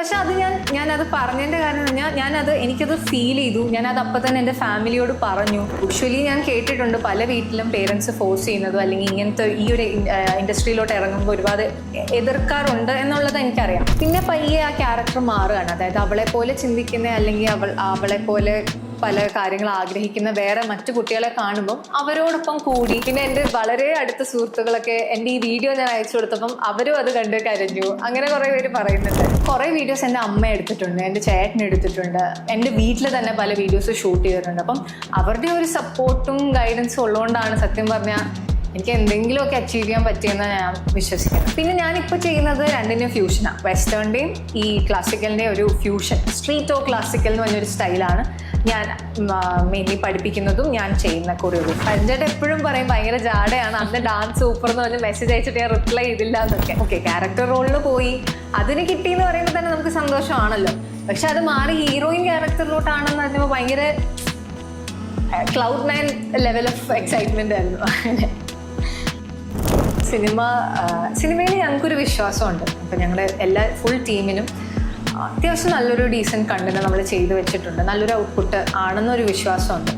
പക്ഷെ അത് ഞാനത് പറഞ്ഞതിൻ്റെ കാരണം എനിക്കത് ഫീൽ ചെയ്തു. ഞാനത് അപ്പം തന്നെ എൻ്റെ ഫാമിലിയോട് പറഞ്ഞു. യൂഷ്വലി ഞാൻ കേട്ടിട്ടുണ്ട് പല വീട്ടിലും പേരൻസ് ഫോഴ്സ് ചെയ്യുന്നതോ അല്ലെങ്കിൽ ഇങ്ങനത്തെ ഈ ഒരു ഇൻഡസ്ട്രിയിലോട്ട് ഇറങ്ങുമ്പോൾ ഒരുപാട് എതിർക്കാറുണ്ട് എന്നുള്ളത് എനിക്കറിയാം. പിന്നെ പയ്യെ ആ ക്യാരക്ടർ മാറുകയാണ്. അതായത് അവളെ പോലെ ചിന്തിക്കുന്ന അല്ലെങ്കിൽ അവളെ പോലെ പല കാര്യങ്ങൾ ആഗ്രഹിക്കുന്ന വേറെ മറ്റു കുട്ടികളെ കാണുമ്പം അവരോടൊപ്പം കൂടി. പിന്നെ എൻ്റെ വളരെ അടുത്ത സുഹൃത്തുക്കളൊക്കെ എൻ്റെ ഈ വീഡിയോ ഞാൻ അയച്ചു കൊടുത്തപ്പം അവരും അത് കണ്ട് കരഞ്ഞു. അങ്ങനെ കുറേ പേര് പറയുന്നുണ്ട്. കുറേ വീഡിയോസ് എൻ്റെ അമ്മ എടുത്തിട്ടുണ്ട്, എൻ്റെ ചേട്ടൻ എടുത്തിട്ടുണ്ട്, എൻ്റെ വീട്ടിൽ തന്നെ പല വീഡിയോസ് ഷൂട്ട് ചെയ്തിട്ടുണ്ട്. അപ്പം അവരുടെ ഒരു സപ്പോർട്ടും ഗൈഡൻസും ഉള്ളതുകൊണ്ടാണ് സത്യം പറഞ്ഞാൽ എനിക്ക് എന്തെങ്കിലുമൊക്കെ അച്ചീവ് ചെയ്യാൻ പറ്റിയെന്ന് ഞാൻ വിശ്വസിക്കുന്നു. പിന്നെ ഞാനിപ്പോൾ ചെയ്യുന്നത് രണ്ടിൻ്റെയും ഫ്യൂഷനാണ്. വെസ്റ്റേണിൻ്റെയും ഈ ക്ലാസിക്കലിൻ്റെയും ഒരു ഫ്യൂഷൻ. സ്ട്രീറ്റ് ഓ ക്ലാസിക്കൽ എന്ന് പറഞ്ഞൊരു സ്റ്റൈലാണ് ഞാൻ മെയിൻലി പഠിപ്പിക്കുന്നതും ഞാൻ ചെയ്യുന്ന കൊറിയോഗ്രാഫി. അഞ്ചേട്ടൻ എപ്പോഴും പറയും ഭയങ്കര ജാടയാണ്, അന്ന് ഡാൻസ് സൂപ്പർ എന്ന് പറഞ്ഞ് മെസ്സേജ് അയച്ചിട്ട് ഞാൻ റിപ്ലൈ ചെയ്തില്ല എന്നൊക്കെ. ഓക്കെ, ക്യാരക്ടർ റോളിൽ പോയി അതിന് കിട്ടിയെന്ന് പറയുമ്പോൾ തന്നെ നമുക്ക് സന്തോഷമാണല്ലോ. പക്ഷെ അത് മാറി ഹീറോയിൻ ക്യാരക്ടറിലോട്ടാണെന്ന് പറഞ്ഞപ്പോൾ ഭയങ്കര ക്ലൗഡ് 9 ലെവൽ ഓഫ് എക്സൈറ്റ്മെൻ്റ് ആയിരുന്നു. സിനിമയിൽ ഞങ്ങൾക്കൊരു വിശ്വാസമുണ്ട്. അപ്പം ഞങ്ങളുടെ എല്ലാ ഫുൾ ടീമിനും അത്യാവശ്യം നല്ലൊരു ഡീസൻറ്റ് കണ്ടന്റ് നമ്മൾ ചെയ്തു വെച്ചിട്ടുണ്ട്. നല്ലൊരു ഔട്ട്പുട്ട് ആണെന്നൊരു വിശ്വാസമുണ്ട്.